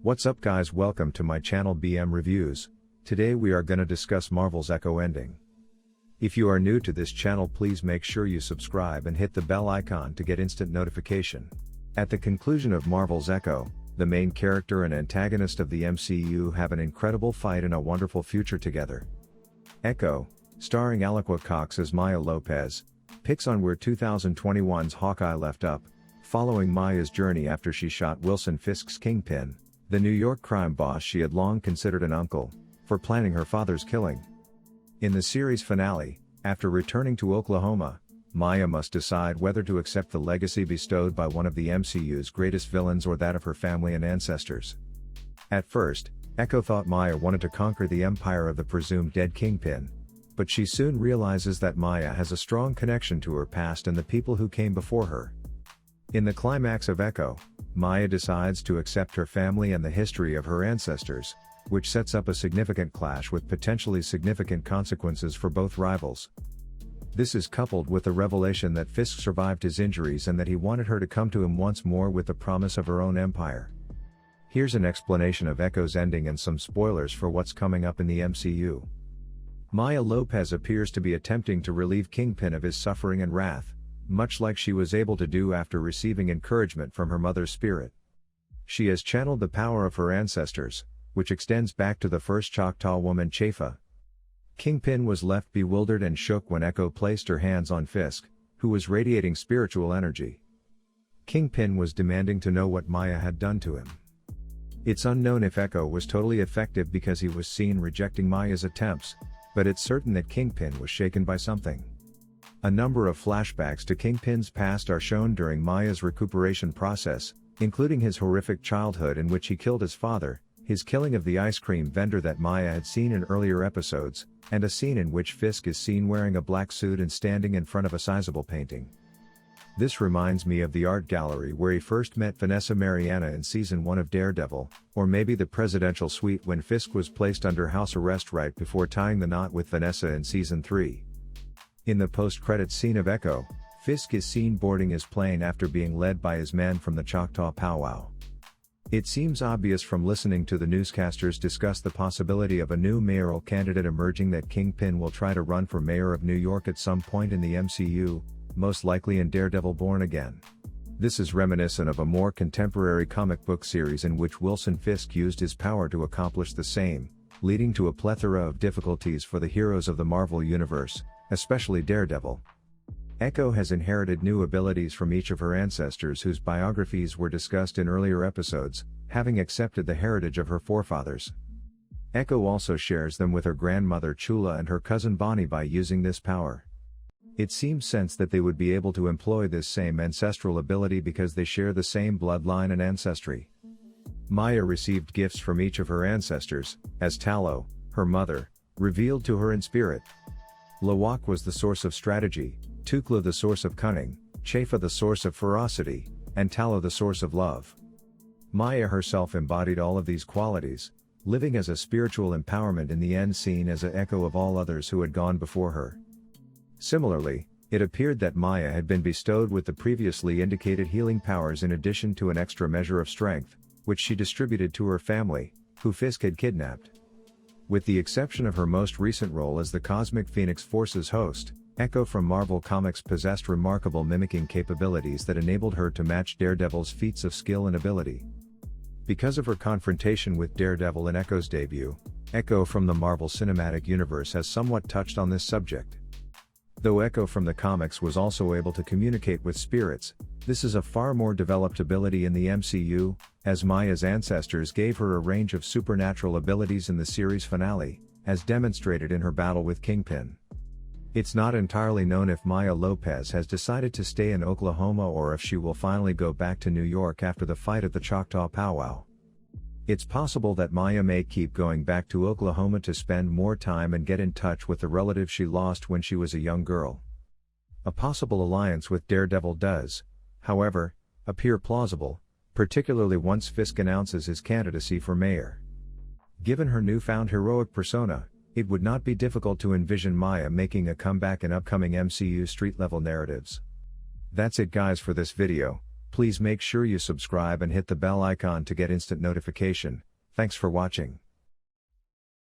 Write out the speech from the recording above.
What's up guys, welcome to my channel BM Reviews. Today we are gonna discuss Marvel's Echo ending. If you are new to this channel, please make sure you subscribe and hit the bell icon to get instant notification. At the conclusion of Marvel's Echo, the main character and antagonist of the MCU have an incredible fight and a wonderful future together. Echo, starring Aliqua Cox as Maya Lopez, picks on where 2021's Hawkeye left up, following Maya's journey after she shot Wilson Fisk's Kingpin, the New York crime boss she had long considered an uncle, for planning her father's killing. In the series finale, after returning to Oklahoma, Maya must decide whether to accept the legacy bestowed by one of the MCU's greatest villains or that of her family and ancestors. At first, Echo thought Maya wanted to conquer the empire of the presumed dead Kingpin, but she soon realizes that Maya has a strong connection to her past and the people who came before her. In the climax of Echo, Maya decides to accept her family and the history of her ancestors, which sets up a significant clash with potentially significant consequences for both rivals. This is coupled with the revelation that Fisk survived his injuries and that he wanted her to come to him once more with the promise of her own empire. Here's an explanation of Echo's ending and some spoilers for what's coming up in the MCU. Maya Lopez appears to be attempting to relieve Kingpin of his suffering and wrath, much like she was able to do after receiving encouragement from her mother's spirit. She has channeled the power of her ancestors, which extends back to the first Choctaw woman Chafa. Kingpin was left bewildered and shook when Echo placed her hands on Fisk, who was radiating spiritual energy. Kingpin was demanding to know what Maya had done to him. It's unknown if Echo was totally effective because he was seen rejecting Maya's attempts, but it's certain that Kingpin was shaken by something. A number of flashbacks to Kingpin's past are shown during Maya's recuperation process, including his horrific childhood in which he killed his father, his killing of the ice cream vendor that Maya had seen in earlier episodes, and a scene in which Fisk is seen wearing a black suit and standing in front of a sizable painting. This reminds me of the art gallery where he first met Vanessa Mariana in season 1 of Daredevil, or maybe the presidential suite when Fisk was placed under house arrest right before tying the knot with Vanessa in season 3. In the post-credits scene of Echo, Fisk is seen boarding his plane after being led by his men from the Choctaw powwow. It seems obvious from listening to the newscasters discuss the possibility of a new mayoral candidate emerging that Kingpin will try to run for mayor of New York at some point in the MCU, most likely in Daredevil Born Again. This is reminiscent of a more contemporary comic book series in which Wilson Fisk used his power to accomplish the same, leading to a plethora of difficulties for the heroes of the Marvel Universe, especially Daredevil. Echo has inherited new abilities from each of her ancestors whose biographies were discussed in earlier episodes, having accepted the heritage of her forefathers. Echo also shares them with her grandmother Chula and her cousin Bonnie by using this power. It seems sense that they would be able to employ this same ancestral ability because they share the same bloodline and ancestry. Maya received gifts from each of her ancestors, as Talo, her mother, revealed to her in spirit. Lawak was the source of strategy, Tukla the source of cunning, Chafa the source of ferocity, and Talo the source of love. Maya herself embodied all of these qualities, living as a spiritual empowerment in the end scene as an echo of all others who had gone before her. Similarly, it appeared that Maya had been bestowed with the previously indicated healing powers in addition to an extra measure of strength, which she distributed to her family, who Fisk had kidnapped. With the exception of her most recent role as the Cosmic Phoenix Force's host, Echo from Marvel Comics possessed remarkable mimicking capabilities that enabled her to match Daredevil's feats of skill and ability. Because of her confrontation with Daredevil in Echo's debut, Echo from the Marvel Cinematic Universe has somewhat touched on this subject. Though Echo from the comics was also able to communicate with spirits, this is a far more developed ability in the MCU, as Maya's ancestors gave her a range of supernatural abilities in the series finale, as demonstrated in her battle with Kingpin. It's not entirely known if Maya Lopez has decided to stay in Oklahoma or if she will finally go back to New York after the fight at the Choctaw powwow. It's possible that Maya may keep going back to Oklahoma to spend more time and get in touch with the relatives she lost when she was a young girl. A possible alliance with Daredevil does, however, appear plausible, particularly once Fisk announces his candidacy for mayor. Given her newfound heroic persona, it would not be difficult to envision Maya making a comeback in upcoming MCU street-level narratives. That's it guys for this video. Please make sure you subscribe and hit the bell icon to get instant notification. Thanks for watching.